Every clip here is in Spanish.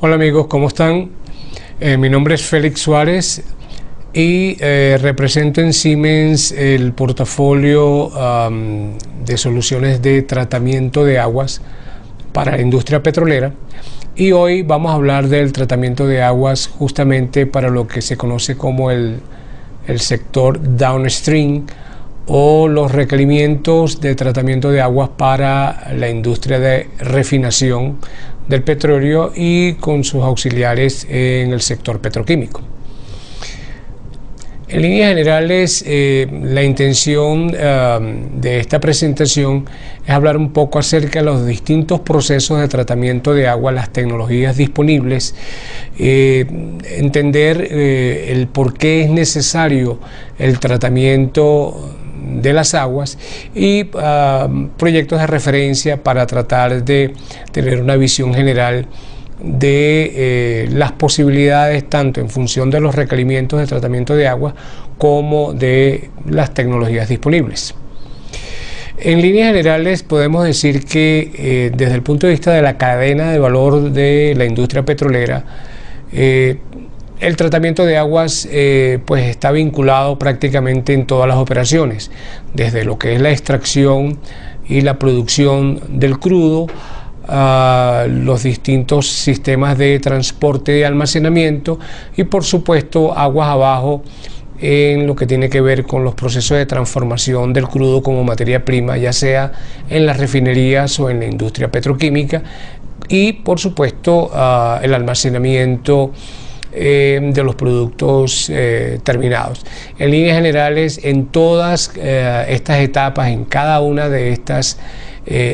Hola amigos, ¿cómo están? Mi nombre es Félix Suárez y represento en Siemens el portafolio de soluciones de tratamiento de aguas para la industria petrolera. Y hoy vamos a hablar del tratamiento de aguas justamente para lo que se conoce como el sector downstream o los requerimientos de tratamiento de aguas para la industria de refinación del petróleo y con sus auxiliares en el sector petroquímico. En líneas generales, la intención de esta presentación es hablar un poco acerca de los distintos procesos de tratamiento de agua, las tecnologías disponibles, entender el por qué es necesario el tratamiento de las aguas y proyectos de referencia para tratar de tener una visión general de las posibilidades tanto en función de los requerimientos de tratamiento de agua como de las tecnologías disponibles. En líneas generales podemos decir que desde el punto de vista de la cadena de valor de la industria petrolera, el tratamiento de aguas pues está vinculado prácticamente en todas las operaciones, desde lo que es la extracción y la producción del crudo, a los distintos sistemas de transporte y almacenamiento y por supuesto aguas abajo en lo que tiene que ver con los procesos de transformación del crudo como materia prima, ya sea en las refinerías o en la industria petroquímica, y por supuesto el almacenamiento de los productos terminados. En líneas generales, en todas estas etapas, en cada una de estas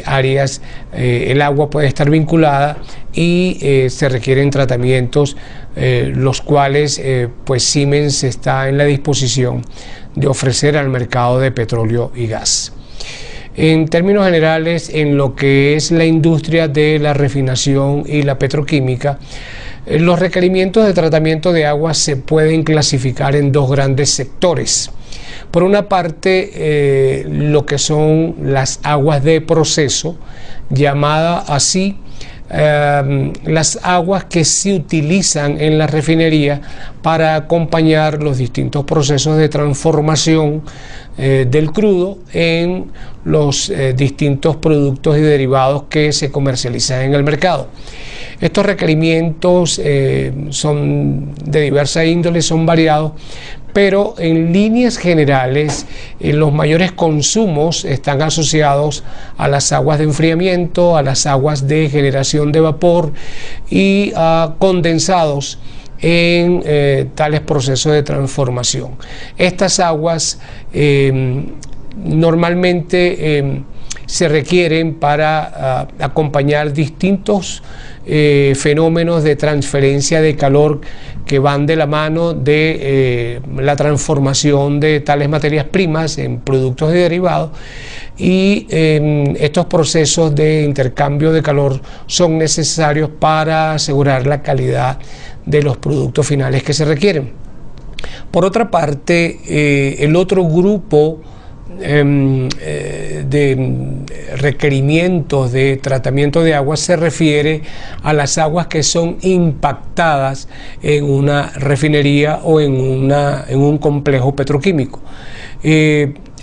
áreas, el agua puede estar vinculada y se requieren tratamientos, los cuales pues Siemens está en la disposición de ofrecer al mercado de petróleo y gas. En términos generales, en lo que es la industria de la refinación y la petroquímica, los requerimientos de tratamiento de agua se pueden clasificar en dos grandes sectores. Por una parte, lo que son las aguas de proceso, llamada así, las aguas que se utilizan en la refinería para acompañar los distintos procesos de transformación del crudo en los distintos productos y derivados que se comercializan en el mercado. Estos requerimientos son de diversa índole, son variados, pero en líneas generales los mayores consumos están asociados a las aguas de enfriamiento, a las aguas de generación de vapor y a condensados en tales procesos de transformación. Estas aguas normalmente se requieren para acompañar distintos fenómenos de transferencia de calor que van de la mano de la transformación de tales materias primas en productos y derivados, y estos procesos de intercambio de calor son necesarios para asegurar la calidad de los productos finales que se requieren. Por otra parte, el otro grupo de requerimientos de tratamiento de agua se refiere a las aguas que son impactadas en una refinería o en un complejo petroquímico.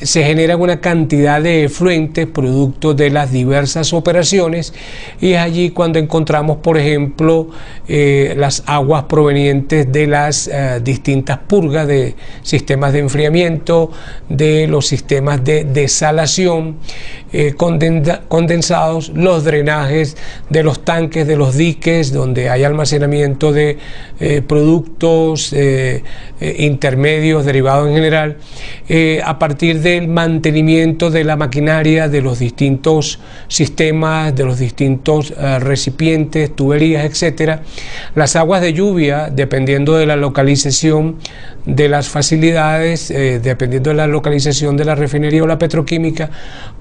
Se generan una cantidad de efluentes producto de las diversas operaciones, y es allí cuando encontramos, por ejemplo, las aguas provenientes de las distintas purgas de sistemas de enfriamiento, de los sistemas de desalación, condensados, los drenajes de los tanques, de los diques donde hay almacenamiento de productos intermedios, derivados en general, a partir del mantenimiento de la maquinaria, de los distintos sistemas, de los distintos recipientes, tuberías, etcétera. Las aguas de lluvia, dependiendo de la localización de las facilidades, dependiendo de la localización de la refinería o la petroquímica,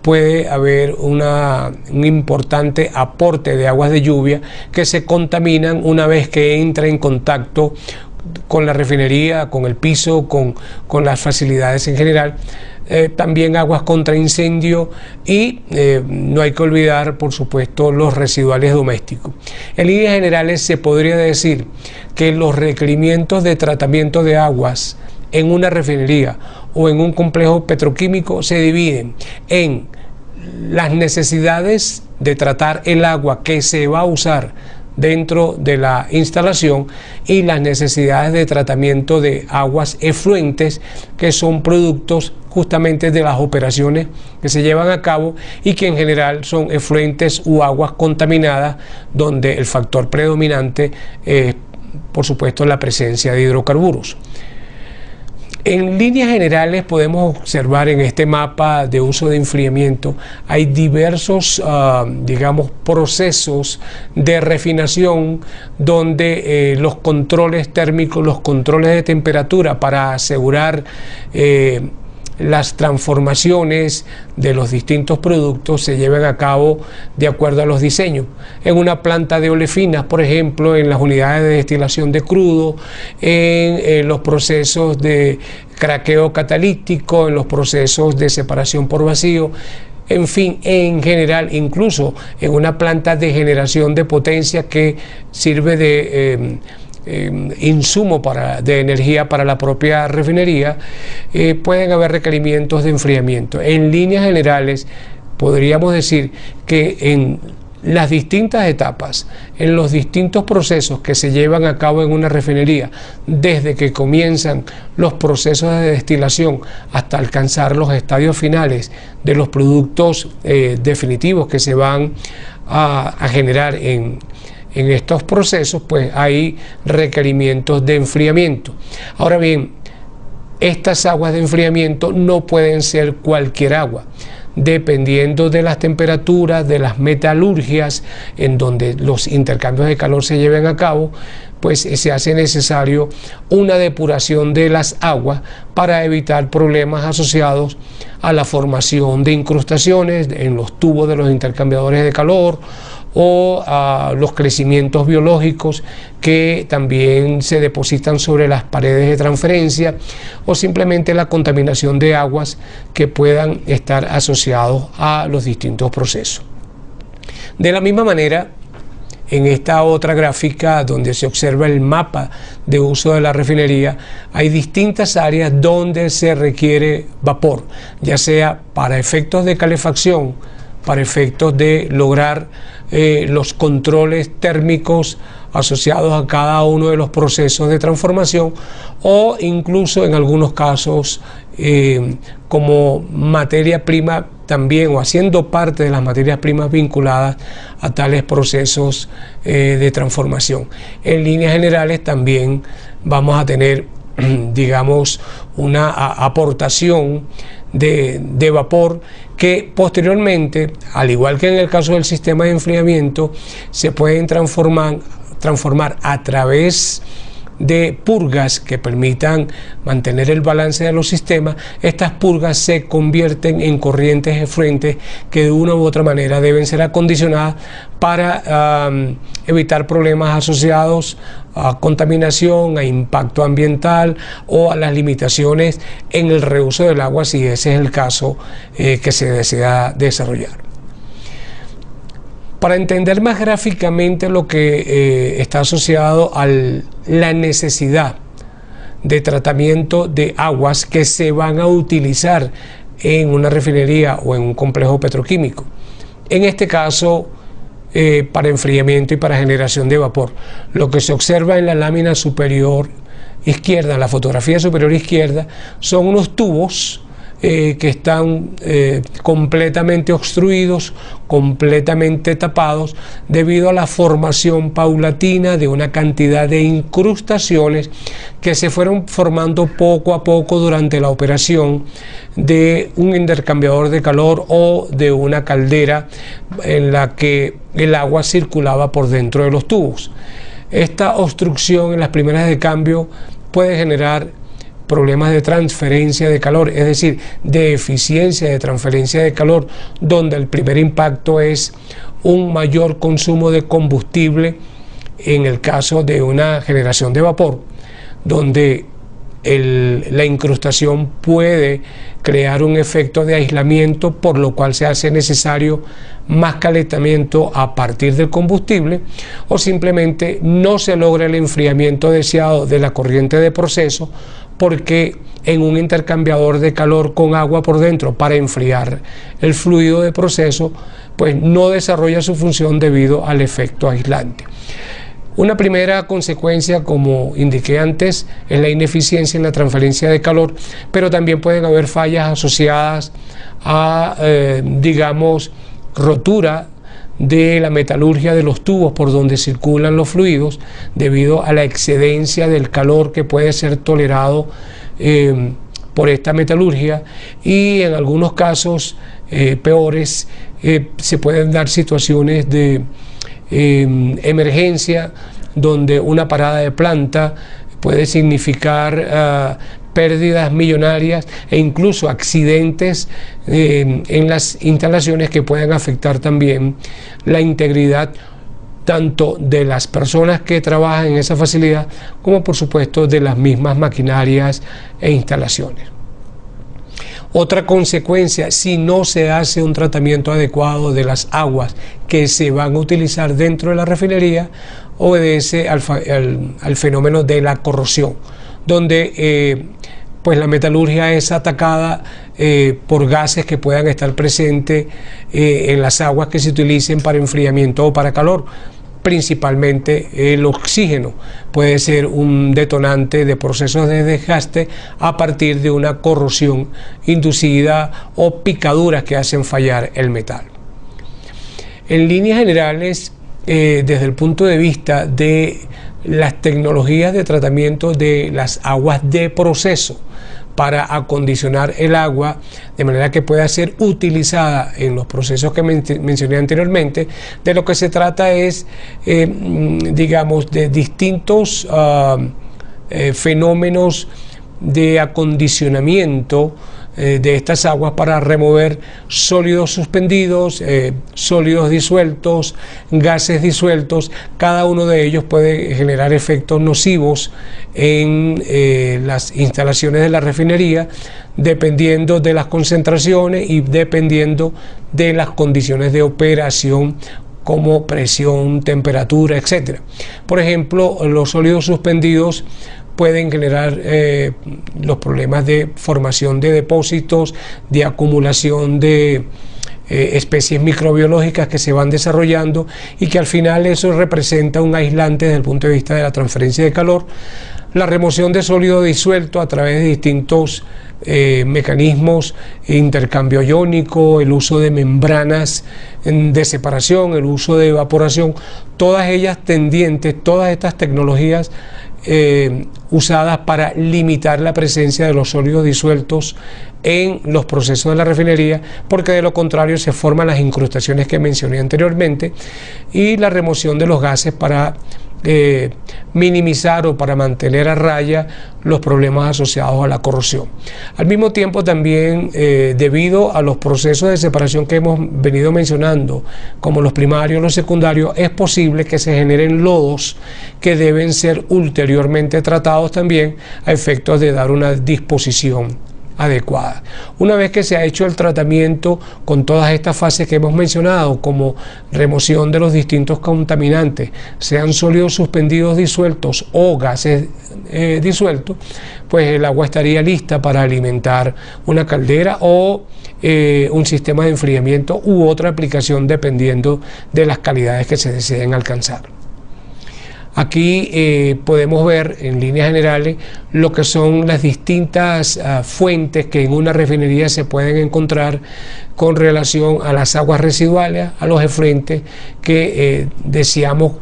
puede haber un importante aporte de aguas de lluvia que se contaminan una vez que entra en contacto con la refinería, con el piso, con las facilidades en general, también aguas contra incendio y no hay que olvidar, por supuesto, los residuales domésticos. En líneas generales se podría decir que los requerimientos de tratamiento de aguas en una refinería o en un complejo petroquímico se dividen en las necesidades de tratar el agua que se va a usar dentro de la instalación y las necesidades de tratamiento de aguas efluentes, que son productos justamente de las operaciones que se llevan a cabo y que en general son efluentes u aguas contaminadas, donde el factor predominante es, por supuesto, la presencia de hidrocarburos. En líneas generales podemos observar en este mapa de uso de enfriamiento hay diversos, digamos, procesos de refinación donde los controles térmicos, los controles de temperatura para asegurar las transformaciones de los distintos productos se llevan a cabo de acuerdo a los diseños. En una planta de olefinas, por ejemplo, en las unidades de destilación de crudo, en los procesos de craqueo catalítico, en los procesos de separación por vacío, en fin, en general, incluso en una planta de generación de potencia que sirve de insumo de energía para la propia refinería, pueden haber requerimientos de enfriamiento. En líneas generales, podríamos decir que en las distintas etapas, en los distintos procesos que se llevan a cabo en una refinería, desde que comienzan los procesos de destilación hasta alcanzar los estadios finales de los productos definitivos que se van a generar en estos procesos, pues hay requerimientos de enfriamiento. Ahora bien, estas aguas de enfriamiento no pueden ser cualquier agua. Dependiendo de las temperaturas, de las metalurgias en donde los intercambios de calor se lleven a cabo, pues se hace necesario una depuración de las aguas para evitar problemas asociados a la formación de incrustaciones en los tubos de los intercambiadores de calor o a los crecimientos biológicos que también se depositan sobre las paredes de transferencia, o simplemente la contaminación de aguas que puedan estar asociados a los distintos procesos. De la misma manera, en esta otra gráfica donde se observa el mapa de uso de la refinería, hay distintas áreas donde se requiere vapor, ya sea para efectos de calefacción, para efectos de lograr los controles térmicos asociados a cada uno de los procesos de transformación, o incluso en algunos casos como materia prima también, o haciendo parte de las materias primas vinculadas a tales procesos de transformación. En líneas generales también vamos a tener, digamos, una aportación de vapor que posteriormente, al igual que en el caso del sistema de enfriamiento, se pueden transformar a través de purgas que permitan mantener el balance de los sistemas. Estas purgas se convierten en corrientes efluentes que de una u otra manera deben ser acondicionadas para evitar problemas asociados a contaminación, a impacto ambiental o a las limitaciones en el reuso del agua, si ese es el caso que se desea desarrollar. Para entender más gráficamente lo que está asociado a la necesidad de tratamiento de aguas que se van a utilizar en una refinería o en un complejo petroquímico, en este caso para enfriamiento y para generación de vapor, lo que se observa en la lámina superior izquierda, en la fotografía superior izquierda, son unos tubos que están completamente obstruidos, completamente tapados, debido a la formación paulatina de una cantidad de incrustaciones que se fueron formando poco a poco durante la operación de un intercambiador de calor o de una caldera en la que el agua circulaba por dentro de los tubos. Esta obstrucción en las primeras de cambio puede generar problemas de transferencia de calor, es decir, de eficiencia de transferencia de calor, donde el primer impacto es un mayor consumo de combustible en el caso de una generación de vapor, donde la incrustación puede crear un efecto de aislamiento, por lo cual se hace necesario más calentamiento a partir del combustible, o simplemente no se logra el enfriamiento deseado de la corriente de proceso, porque en un intercambiador de calor con agua por dentro para enfriar el fluido de proceso, pues no desarrolla su función debido al efecto aislante. Una primera consecuencia, como indiqué antes, es la ineficiencia en la transferencia de calor, pero también pueden haber fallas asociadas a, digamos, rotura de la metalurgia de los tubos por donde circulan los fluidos, debido a la excedencia del calor que puede ser tolerado por esta metalurgia, y en algunos casos peores se pueden dar situaciones de emergencia, donde una parada de planta puede significar pérdidas millonarias e incluso accidentes en las instalaciones, que pueden afectar también la integridad tanto de las personas que trabajan en esa facilidad como por supuesto de las mismas maquinarias e instalaciones. Otra consecuencia, si no se hace un tratamiento adecuado de las aguas que se van a utilizar dentro de la refinería, obedece al fenómeno de la corrosión, donde pues la metalurgia es atacada por gases que puedan estar presentes en las aguas que se utilicen para enfriamiento o para calor. Principalmente el oxígeno puede ser un detonante de procesos de desgaste a partir de una corrosión inducida o picaduras que hacen fallar el metal. En líneas generales, desde el punto de vista de las tecnologías de tratamiento de las aguas de proceso para acondicionar el agua de manera que pueda ser utilizada en los procesos que mencioné anteriormente, de lo que se trata es, digamos, de distintos fenómenos de acondicionamiento de estas aguas para remover sólidos suspendidos, sólidos disueltos, gases disueltos. Cada uno de ellos puede generar efectos nocivos en las instalaciones de la refinería, dependiendo de las concentraciones y dependiendo de las condiciones de operación, como presión, temperatura, etc. Por ejemplo, los sólidos suspendidos pueden generar los problemas de formación de depósitos, de acumulación de especies microbiológicas que se van desarrollando, y que al final eso representa un aislante desde el punto de vista de la transferencia de calor. La remoción de sólido disuelto a través de distintos mecanismos, intercambio iónico, el uso de membranas de separación, el uso de evaporación, todas ellas tendientes, todas estas tecnologías usadas para limitar la presencia de los sólidos disueltos en los procesos de la refinería, porque de lo contrario se forman las incrustaciones que mencioné anteriormente, y la remoción de los gases para minimizar o para mantener a raya los problemas asociados a la corrosión. Al mismo tiempo también, debido a los procesos de separación que hemos venido mencionando, como los primarios, los secundarios, es posible que se generen lodos que deben ser ulteriormente tratados también a efectos de dar una disposición adecuada. Una vez que se ha hecho el tratamiento con todas estas fases que hemos mencionado, como remoción de los distintos contaminantes, sean sólidos suspendidos disueltos o gases disueltos, pues el agua estaría lista para alimentar una caldera o un sistema de enfriamiento u otra aplicación, dependiendo de las calidades que se deseen alcanzar. Aquí podemos ver en líneas generales lo que son las distintas fuentes que en una refinería se pueden encontrar con relación a las aguas residuales, a los efluentes que deseamos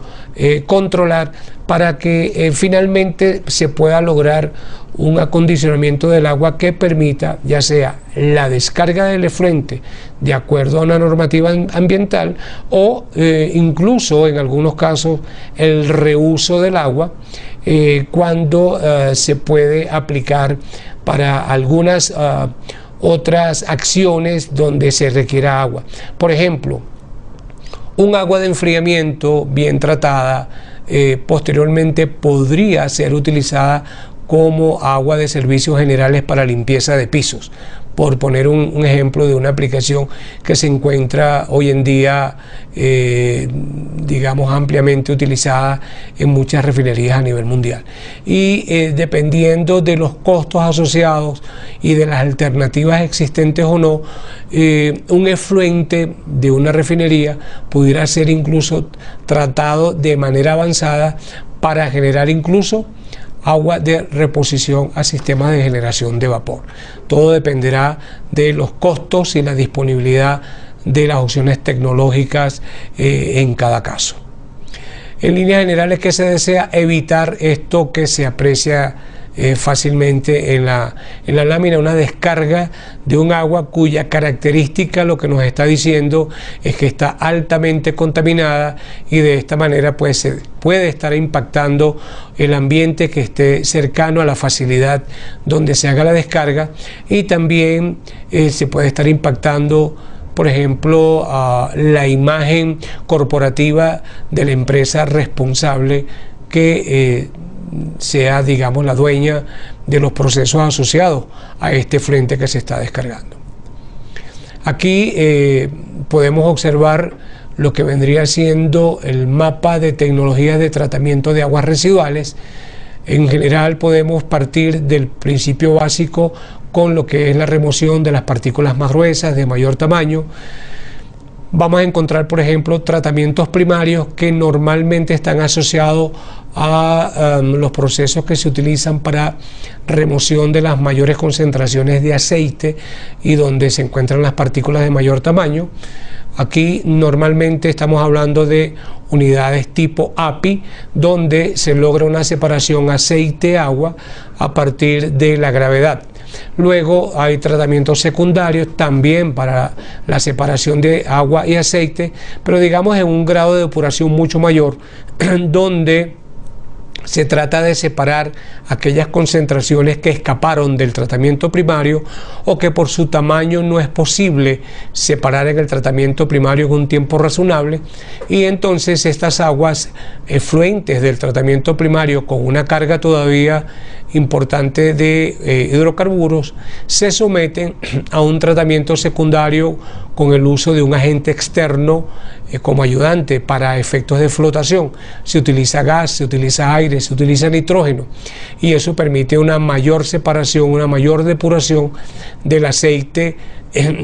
controlar, para que finalmente se pueda lograr un acondicionamiento del agua que permita ya sea la descarga del efluente de acuerdo a una normativa ambiental, o incluso en algunos casos el reuso del agua cuando se puede aplicar para algunas otras acciones donde se requiera agua. Por ejemplo, un agua de enfriamiento bien tratada posteriormente podría ser utilizada como agua de servicios generales para limpieza de pisos, por poner un ejemplo de una aplicación que se encuentra hoy en día, digamos, ampliamente utilizada en muchas refinerías a nivel mundial. Y dependiendo de los costos asociados y de las alternativas existentes o no, un efluente de una refinería pudiera ser incluso tratado de manera avanzada para generar incluso agua de reposición a sistemas de generación de vapor. Todo dependerá de los costos y la disponibilidad de las opciones tecnológicas en cada caso. En líneas generales, ¿qué se desea? Evitar esto que se aprecia fácilmente en la lámina, una descarga de un agua cuya característica lo que nos está diciendo es que está altamente contaminada, y de esta manera pues se puede estar impactando el ambiente que esté cercano a la facilidad donde se haga la descarga, y también se puede estar impactando, por ejemplo, la imagen corporativa de la empresa responsable que sea, digamos, la dueña de los procesos asociados a este efluente que se está descargando. Aquí podemos observar lo que vendría siendo el mapa de tecnologías de tratamiento de aguas residuales. En general podemos partir del principio básico con lo que es la remoción de las partículas más gruesas, de mayor tamaño. Vamos a encontrar, por ejemplo, tratamientos primarios que normalmente están asociados a los procesos que se utilizan para remoción de las mayores concentraciones de aceite y donde se encuentran las partículas de mayor tamaño. Aquí normalmente estamos hablando de unidades tipo API, donde se logra una separación aceite-agua a partir de la gravedad. Luego hay tratamientos secundarios también para la separación de agua y aceite, pero digamos en un grado de depuración mucho mayor, donde se trata de separar aquellas concentraciones que escaparon del tratamiento primario o que por su tamaño no es posible separar en el tratamiento primario en un tiempo razonable, y entonces estas aguas efluentes del tratamiento primario con una carga todavía importante de hidrocarburos se someten a un tratamiento secundario con el uso de un agente externo como ayudante para efectos de flotación. Se utiliza gas, se utiliza aire, se utiliza nitrógeno, y eso permite una mayor separación, una mayor depuración del aceite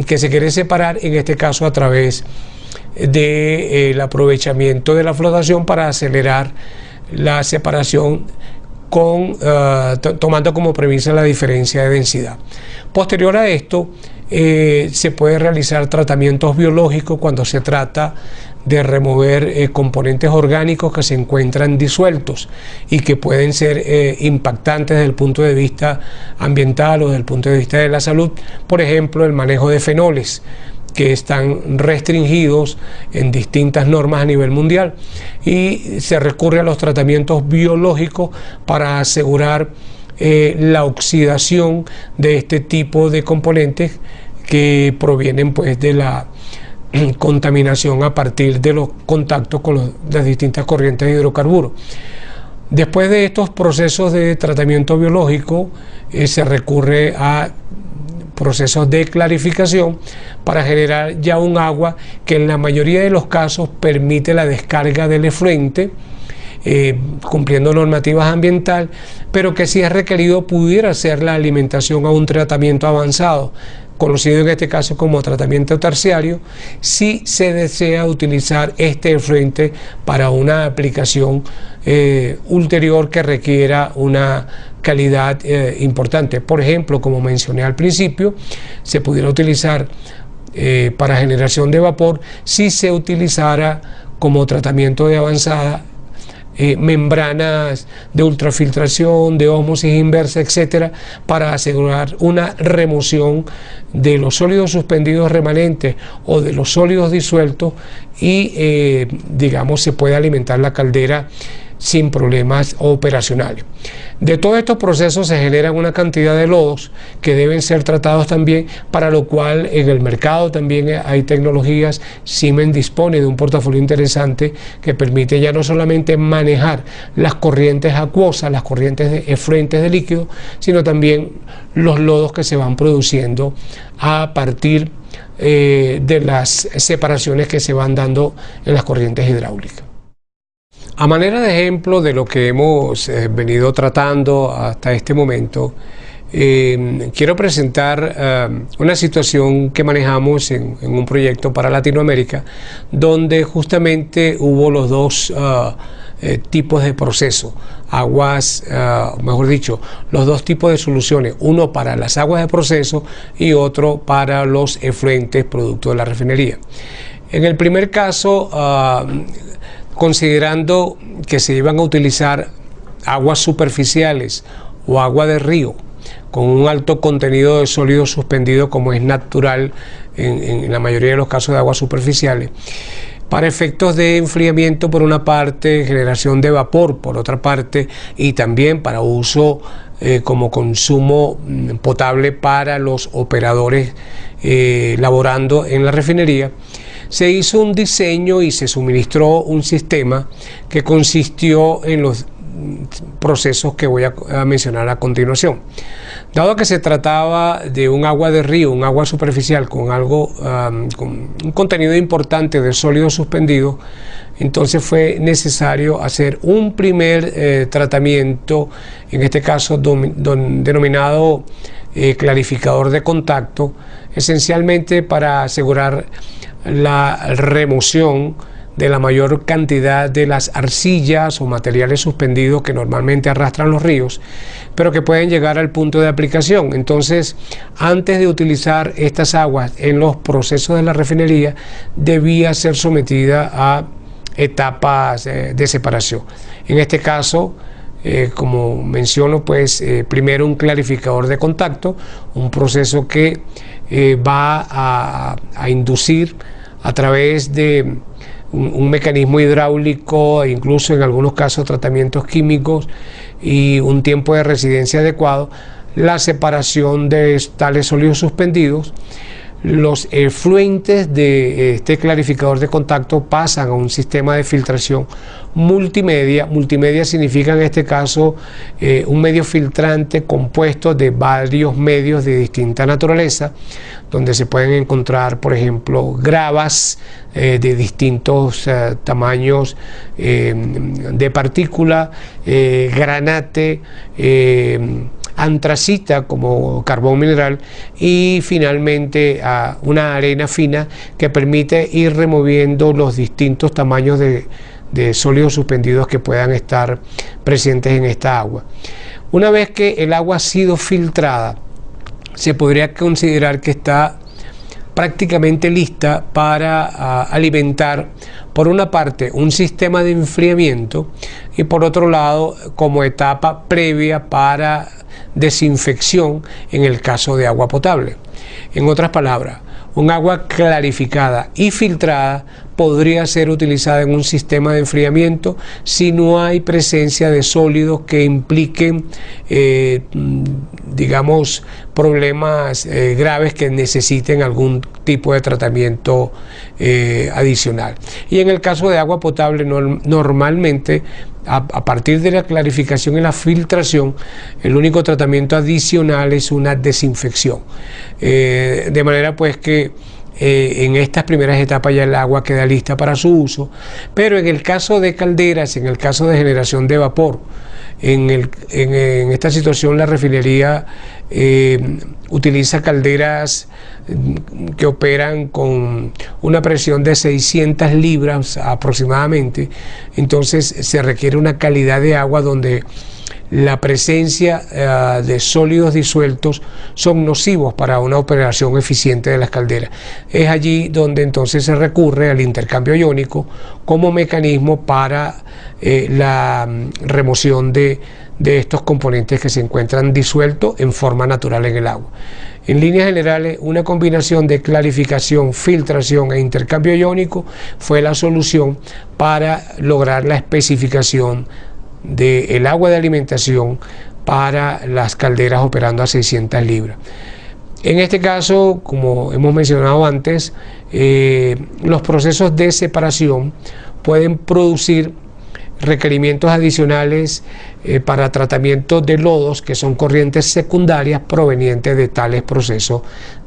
que se quiere separar, en este caso a través del aprovechamiento de la flotación para acelerar la separación tomando como premisa la diferencia de densidad. Posterior a esto, se puede realizar tratamientos biológicos cuando se trata de remover componentes orgánicos que se encuentran disueltos y que pueden ser impactantes desde el punto de vista ambiental o desde el punto de vista de la salud. Por ejemplo, el manejo de fenoles, que están restringidos en distintas normas a nivel mundial, y se recurre a los tratamientos biológicos para asegurar la oxidación de este tipo de componentes que provienen pues de la contaminación a partir de los contactos con las distintas corrientes de hidrocarburos. Después de estos procesos de tratamiento biológico, se recurre a procesos de clarificación para generar ya un agua que en la mayoría de los casos permite la descarga del efluente, cumpliendo normativas ambientales, pero que si es requerido pudiera ser la alimentación a un tratamiento avanzado, conocido en este caso como tratamiento terciario, si se desea utilizar este efluente para una aplicación ulterior que requiera una calidad importante. Por ejemplo, como mencioné al principio, se pudiera utilizar para generación de vapor si se utilizara como tratamiento de avanzada membranas de ultrafiltración, de ósmosis inversa, etcétera, para asegurar una remoción de los sólidos suspendidos remanentes o de los sólidos disueltos, y digamos se puede alimentar la caldera sin problemas operacionales. De todos estos procesos se generan una cantidad de lodos que deben ser tratados también, para lo cual en el mercado también hay tecnologías. Siemens dispone de un portafolio interesante que permite ya no solamente manejar las corrientes acuosas, las corrientes de efluentes de líquido, sino también los lodos que se van produciendo a partir de las separaciones que se van dando en las corrientes hidráulicas. A manera de ejemplo de lo que hemos venido tratando hasta este momento, quiero presentar una situación que manejamos en un proyecto para Latinoamérica, donde justamente hubo los dos tipos de proceso, mejor dicho, los dos tipos de soluciones, uno para las aguas de proceso y otro para los efluentes producto de la refinería. En el primer caso, considerando que se iban a utilizar aguas superficiales o agua de río con un alto contenido de sólido suspendido, como es natural en la mayoría de los casos de aguas superficiales, para efectos de enfriamiento por una parte, generación de vapor por otra parte, y también para uso como consumo potable para los operadores laborando en la refinería, se hizo un diseño y se suministró un sistema que consistió en los procesos que voy a mencionar a continuación. Dado que se trataba de un agua de río, un agua superficial con con un contenido importante de sólido suspendido, entonces fue necesario hacer un primer tratamiento, en este caso denominado clarificador de contacto, esencialmente para asegurar la remoción de la mayor cantidad de las arcillas o materiales suspendidos que normalmente arrastran los ríos, pero que pueden llegar al punto de aplicación. Entonces, antes de utilizar estas aguas en los procesos de la refinería, debía ser sometida a etapas de separación. En este caso, como menciono, pues primero un clarificador de contacto, un proceso que va a inducir a través de un mecanismo hidráulico e incluso en algunos casos tratamientos químicos y un tiempo de residencia adecuado, la separación de tales sólidos suspendidos. Los efluentes de este clarificador de contacto pasan a un sistema de filtración multimedia. Multimedia significa en este caso un medio filtrante compuesto de varios medios de distinta naturaleza, donde se pueden encontrar, por ejemplo, gravas de distintos tamaños de partícula, granate, antracita como carbón mineral, y finalmente una arena fina que permite ir removiendo los distintos tamaños de sólidos suspendidos que puedan estar presentes en esta agua. Una vez que el agua ha sido filtrada, se podría considerar que está prácticamente lista para alimentar, por una parte, un sistema de enfriamiento y por otro lado, como etapa previa para desinfección en el caso de agua potable. En otras palabras, un agua clarificada y filtrada podría ser utilizada en un sistema de enfriamiento si no hay presencia de sólidos que impliquen, digamos, problemas graves que necesiten algún tipo de tratamiento adicional. Y en el caso de agua potable, normalmente, a partir de la clarificación y la filtración, el único tratamiento adicional es una desinfección. De manera pues que en estas primeras etapas ya el agua queda lista para su uso, pero en el caso de calderas, en el caso de generación de vapor, en esta situación la refinería utiliza calderas que operan con una presión de 600 libras aproximadamente. Entonces se requiere una calidad de agua donde la presencia de sólidos disueltos son nocivos para una operación eficiente de las calderas. Es allí donde entonces se recurre al intercambio iónico como mecanismo para la remoción de estos componentes que se encuentran disueltos en forma natural en el agua. En líneas generales, una combinación de clarificación, filtración e intercambio iónico fue la solución para lograr la especificación del agua de alimentación para las calderas operando a 600 libras. En este caso, como hemos mencionado antes, los procesos de separación pueden producir requerimientos adicionales para tratamiento de lodos, que son corrientes secundarias provenientes de tales procesos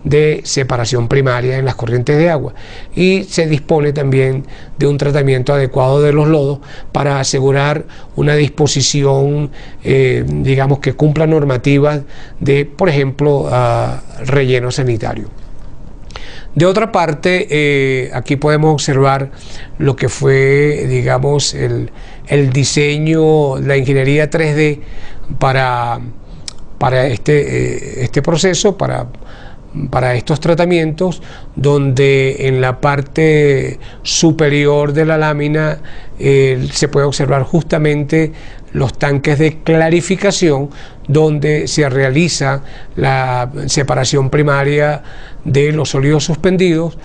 de separación primaria en las corrientes de agua, y se dispone también de un tratamiento adecuado de los lodos para asegurar una disposición, digamos, que cumpla normativas de, por ejemplo, relleno sanitario. De otra parte, aquí podemos observar lo que fue, digamos, el diseño, la ingeniería 3D para este proceso, para estos tratamientos, donde en la parte superior de la lámina se puede observar justamente los tanques de clarificación, donde se realiza la separación primaria de los sólidos suspendidos.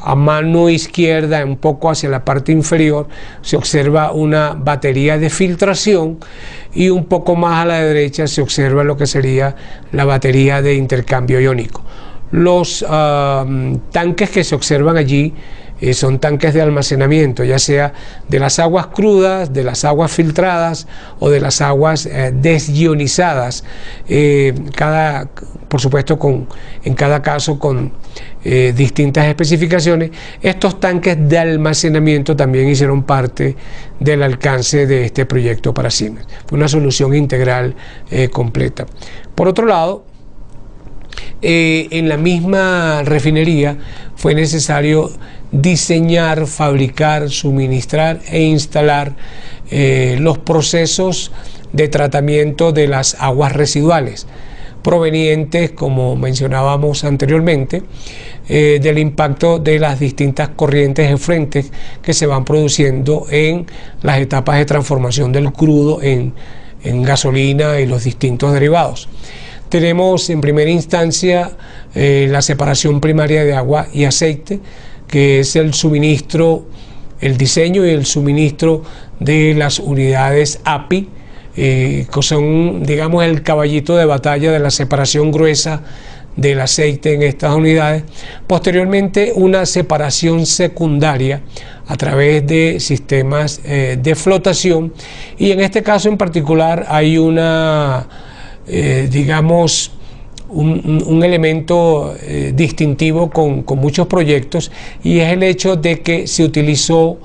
A mano izquierda, un poco hacia la parte inferior, se observa una batería de filtración, y un poco más a la derecha se observa lo que sería la batería de intercambio iónico. Los tanques que se observan allí son tanques de almacenamiento, ya sea de las aguas crudas, de las aguas filtradas o de las aguas desionizadas, por supuesto en cada caso con distintas especificaciones. Estos tanques de almacenamiento también hicieron parte del alcance de este proyecto para Siemens. Fue una solución integral completa. Por otro lado, en la misma refinería fue necesario diseñar, fabricar, suministrar e instalar los procesos de tratamiento de las aguas residuales provenientes, como mencionábamos anteriormente, del impacto de las distintas corrientes efluentes que se van produciendo en las etapas de transformación del crudo en gasolina y los distintos derivados. Tenemos en primera instancia la separación primaria de agua y aceite, que es el suministro, el diseño y el suministro de las unidades API, que son, digamos, el caballito de batalla de la separación gruesa del aceite en estas unidades. Posteriormente, una separación secundaria a través de sistemas de flotación, y en este caso en particular hay una digamos, un elemento distintivo con muchos proyectos, y es el hecho de que se utilizó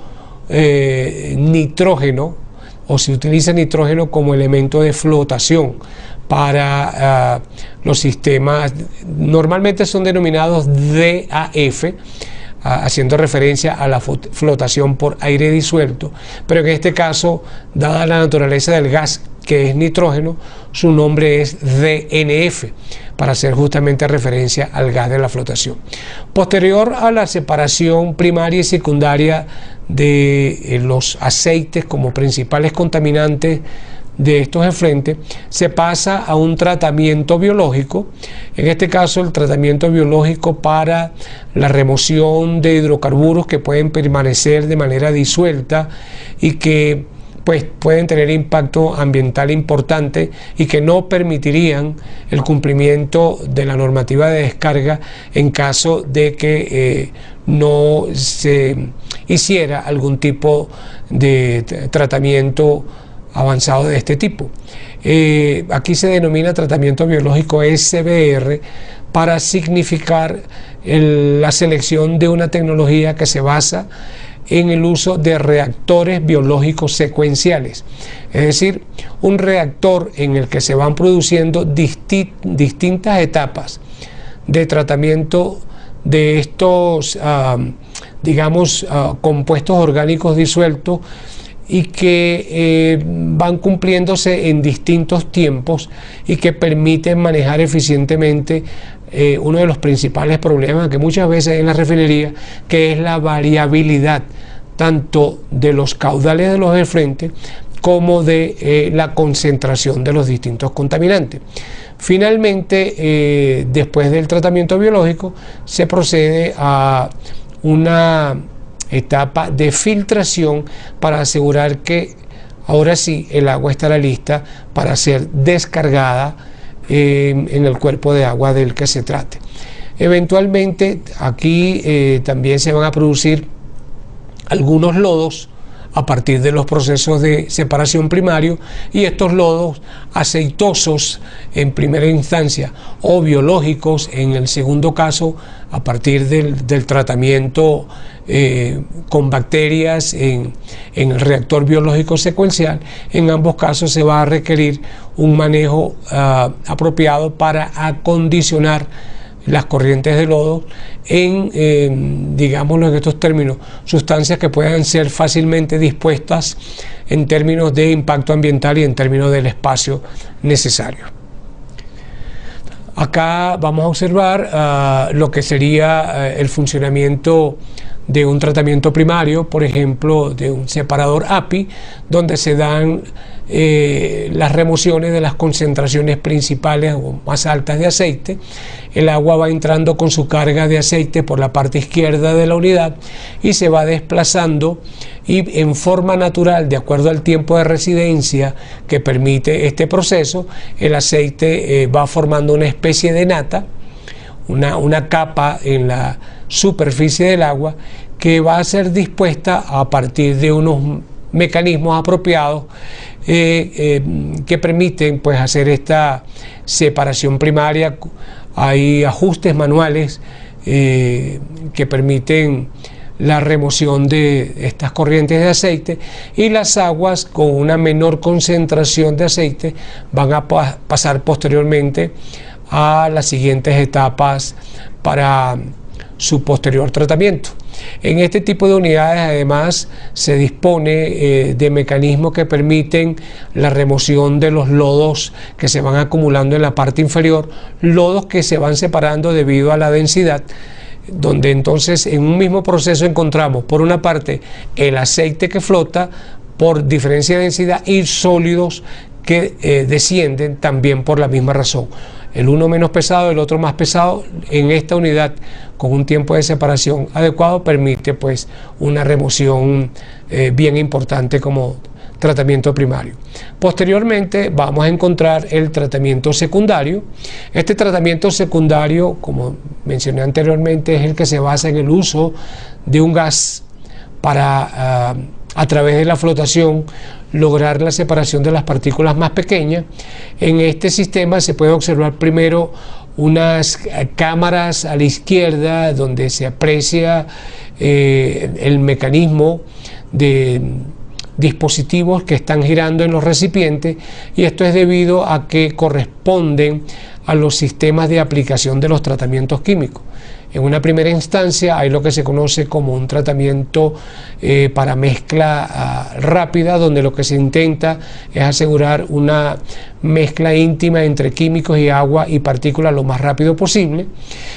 nitrógeno, o se utiliza nitrógeno como elemento de flotación para los sistemas. Normalmente son denominados DAF, haciendo referencia a la flotación por aire disuelto, pero en este caso, dada la naturaleza del gas, que es nitrógeno, su nombre es DNF, para hacer justamente referencia al gas de la flotación. Posterior a la separación primaria y secundaria de los aceites como principales contaminantes de estos efluentes, se pasa a un tratamiento biológico, en este caso el tratamiento biológico para la remoción de hidrocarburos que pueden permanecer de manera disuelta y que pues pueden tener impacto ambiental importante y que no permitirían el cumplimiento de la normativa de descarga en caso de que no se hiciera algún tipo de tratamiento avanzado de este tipo. Aquí se denomina tratamiento biológico SBR para significar la selección de una tecnología que se basa en el uso de reactores biológicos secuenciales, es decir, un reactor en el que se van produciendo distintas etapas de tratamiento de estos, digamos, compuestos orgánicos disueltos, y que van cumpliéndose en distintos tiempos y que permiten manejar eficientemente uno de los principales problemas que muchas veces en la refinería, que es la variabilidad tanto de los caudales de los efluentes como de la concentración de los distintos contaminantes. Finalmente, después del tratamiento biológico, se procede a una etapa de filtración para asegurar que ahora sí el agua estará lista para ser descargada en el cuerpo de agua del que se trate. Eventualmente aquí también se van a producir algunos lodos a partir de los procesos de separación primario, y estos lodos aceitosos en primera instancia o biológicos en el segundo caso a partir del tratamiento con bacterias en el reactor biológico secuencial. En ambos casos se va a requerir un manejo apropiado para acondicionar las corrientes de lodo en, digámoslo en estos términos, sustancias que puedan ser fácilmente dispuestas en términos de impacto ambiental y en términos del espacio necesario. Acá vamos a observar lo que sería el funcionamiento de un tratamiento primario, por ejemplo, de un separador API, donde se dan las remociones de las concentraciones principales o más altas de aceite. El agua va entrando con su carga de aceite por la parte izquierda de la unidad y se va desplazando, y en forma natural, de acuerdo al tiempo de residencia que permite este proceso, el aceite va formando una especie de nata, una capa en la superficie del agua que va a ser dispuesta a partir de unos mecanismos apropiados que permiten pues hacer esta separación primaria. Hay ajustes manuales que permiten la remoción de estas corrientes de aceite, y las aguas con una menor concentración de aceite van a pasar posteriormente a las siguientes etapas para su posterior tratamiento. En este tipo de unidades además se dispone de mecanismos que permiten la remoción de los lodos que se van acumulando en la parte inferior, lodos que se van separando debido a la densidad, donde entonces en un mismo proceso encontramos por una parte el aceite que flota por diferencia de densidad y sólidos que descienden también por la misma razón. El uno menos pesado, el otro más pesado. En esta unidad, con un tiempo de separación adecuado, permite pues una remoción bien importante como tratamiento primario. Posteriormente vamos a encontrar el tratamiento secundario. Este tratamiento secundario, como mencioné anteriormente, es el que se basa en el uso de un gas para a través de la flotación lograr la separación de las partículas más pequeñas. En este sistema se puede observar primero unas cámaras a la izquierda donde se aprecia el mecanismo de dispositivos que están girando en los recipientes, y esto es debido a que corresponden a los sistemas de aplicación de los tratamientos químicos. En una primera instancia hay lo que se conoce como un tratamiento para mezcla rápida, donde lo que se intenta es asegurar una mezcla íntima entre químicos y agua y partículas lo más rápido posible,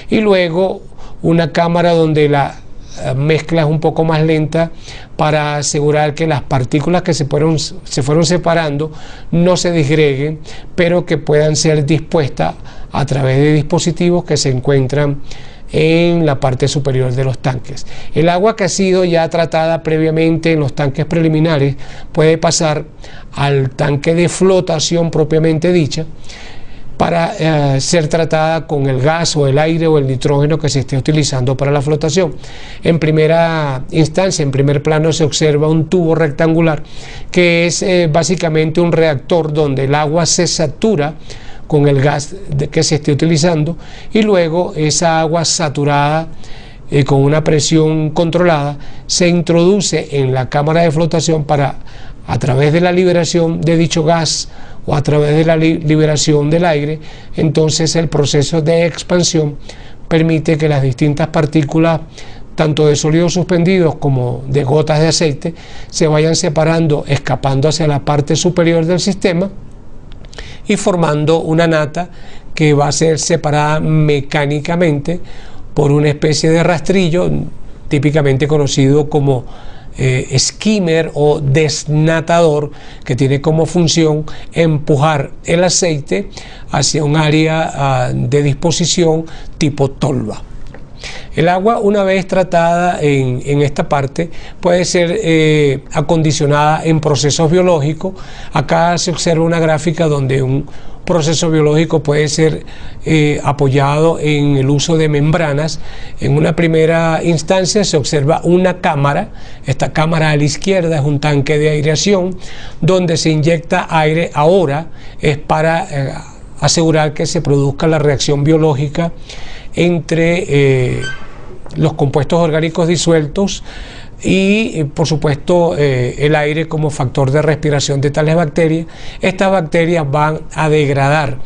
y luego una cámara donde la mezcla es un poco más lenta para asegurar que las partículas que se fueron separando no se disgreguen, pero que puedan ser dispuestas a través de dispositivos que se encuentran en la parte superior de los tanques. El agua que ha sido ya tratada previamente en los tanques preliminares puede pasar al tanque de flotación propiamente dicha para ser tratada con el gas o el aire o el nitrógeno que se esté utilizando para la flotación. En primera instancia, en primer plano, se observa un tubo rectangular que es básicamente un reactor donde el agua se satura con el gas que se esté utilizando, y luego esa agua saturada con una presión controlada se introduce en la cámara de flotación para, a través de la liberación de dicho gas o a través de la liberación del aire, entonces el proceso de expansión permite que las distintas partículas, tanto de sólidos suspendidos como de gotas de aceite, se vayan separando, escapando hacia la parte superior del sistema y formando una nata que va a ser separada mecánicamente por una especie de rastrillo, típicamente conocido como skimmer o desnatador, que tiene como función empujar el aceite hacia un área de disposición tipo tolva. El agua, una vez tratada en esta parte, puede ser acondicionada en procesos biológicos. Acá se observa una gráfica donde un proceso biológico puede ser apoyado en el uso de membranas. En una primera instancia se observa una cámara. Esta cámara a la izquierda es un tanque de aireación donde se inyecta aire. Ahora es para asegurar que se produzca la reacción biológica entre los compuestos orgánicos disueltos y por supuesto el aire como factor de respiración de tales bacterias. Estas bacterias van a degradar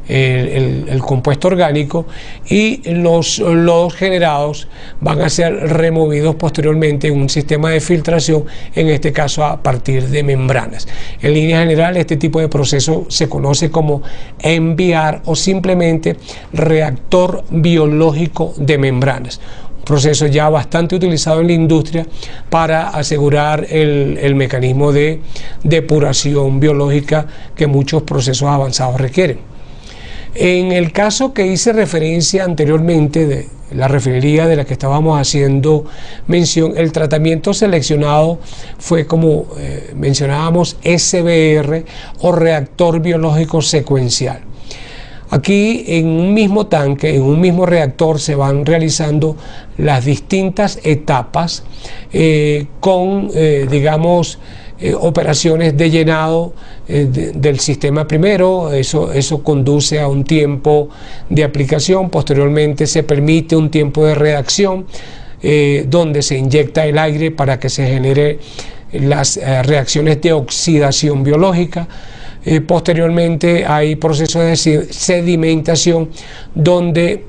el compuesto orgánico y los lodos generados van a ser removidos posteriormente en un sistema de filtración, en este caso a partir de membranas. En línea general, este tipo de proceso se conoce como enviar o simplemente reactor biológico de membranas. Proceso ya bastante utilizado en la industria para asegurar el mecanismo de depuración biológica que muchos procesos avanzados requieren. En el caso que hice referencia anteriormente de la refinería de la que estábamos haciendo mención, el tratamiento seleccionado fue, como mencionábamos, SBR o reactor biológico secuencial. Aquí en un mismo tanque, en un mismo reactor, se van realizando las distintas etapas con, digamos, operaciones de llenado del sistema primero. Eso conduce a un tiempo de aplicación. Posteriormente se permite un tiempo de reacción donde se inyecta el aire para que se genere las reacciones de oxidación biológica. Posteriormente hay procesos de sedimentación donde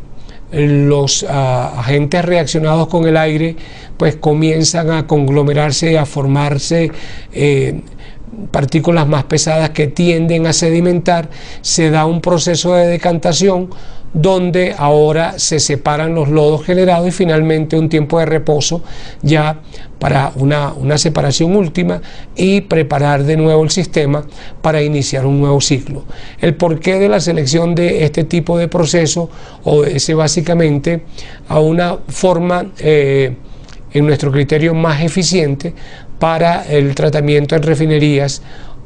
los agentes reaccionados con el aire pues comienzan a conglomerarse, a formarse partículas más pesadas que tienden a sedimentar. Se da un proceso de decantación donde ahora se separan los lodos generados y finalmente un tiempo de reposo ya para una separación última y preparar de nuevo el sistema para iniciar un nuevo ciclo. El porqué de la selección de este tipo de proceso obedece básicamente a una forma en nuestro criterio más eficiente para el tratamiento en refinerías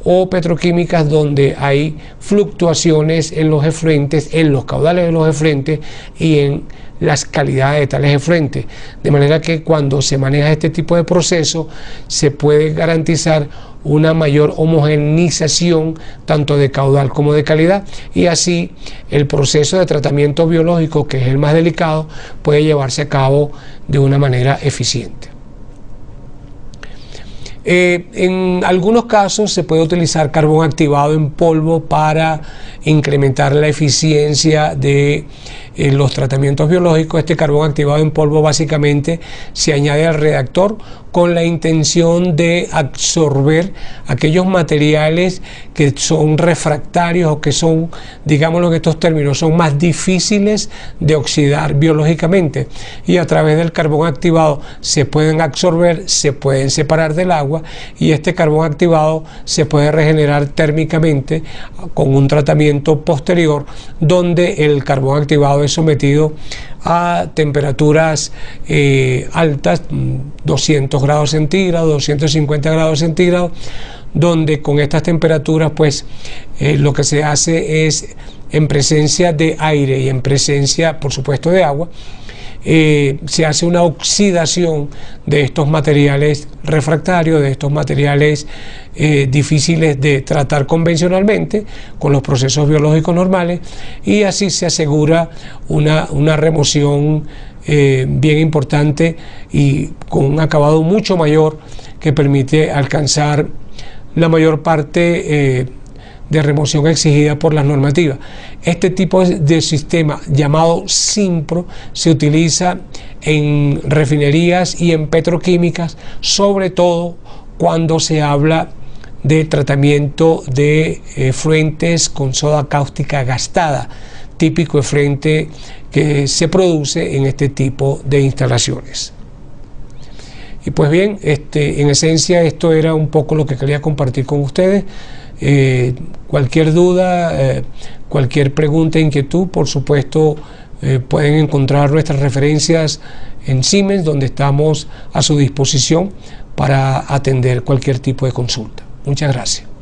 o petroquímicas donde hay fluctuaciones en los efluentes, en los caudales de los efluentes y en las calidades de tales efluentes. De manera que cuando se maneja este tipo de proceso se puede garantizar una mayor homogeneización tanto de caudal como de calidad, y así el proceso de tratamiento biológico, que es el más delicado, puede llevarse a cabo de una manera eficiente. En algunos casos se puede utilizar carbón activado en polvo para incrementar la eficiencia de los tratamientos biológicos. Este carbón activado en polvo básicamente se añade al reactor con la intención de absorber aquellos materiales que son refractarios o que son, digámoslo en estos términos, son más difíciles de oxidar biológicamente, y a través del carbón activado se pueden absorber, se pueden separar del agua, y este carbón activado se puede regenerar térmicamente con un tratamiento posterior donde el carbón activado es sometido a temperaturas altas, 200 grados centígrados, 250 grados centígrados, donde con estas temperaturas pues lo que se hace es, en presencia de aire y en presencia por supuesto de agua, se hace una oxidación de estos materiales refractarios, de estos materiales difíciles de tratar convencionalmente con los procesos biológicos normales, y así se asegura una remoción bien importante y con un acabado mucho mayor que permite alcanzar la mayor parte de remoción exigida por las normativas. Este tipo de sistema llamado SINPRO se utiliza en refinerías y en petroquímicas, sobre todo cuando se habla de tratamiento de efluentes con soda cáustica gastada, típico efluente que se produce en este tipo de instalaciones. Y pues bien, en esencia esto era un poco lo que quería compartir con ustedes. Cualquier duda, cualquier pregunta, inquietud, por supuesto, pueden encontrar nuestras referencias en Siemens, donde estamos a su disposición para atender cualquier tipo de consulta. Muchas gracias.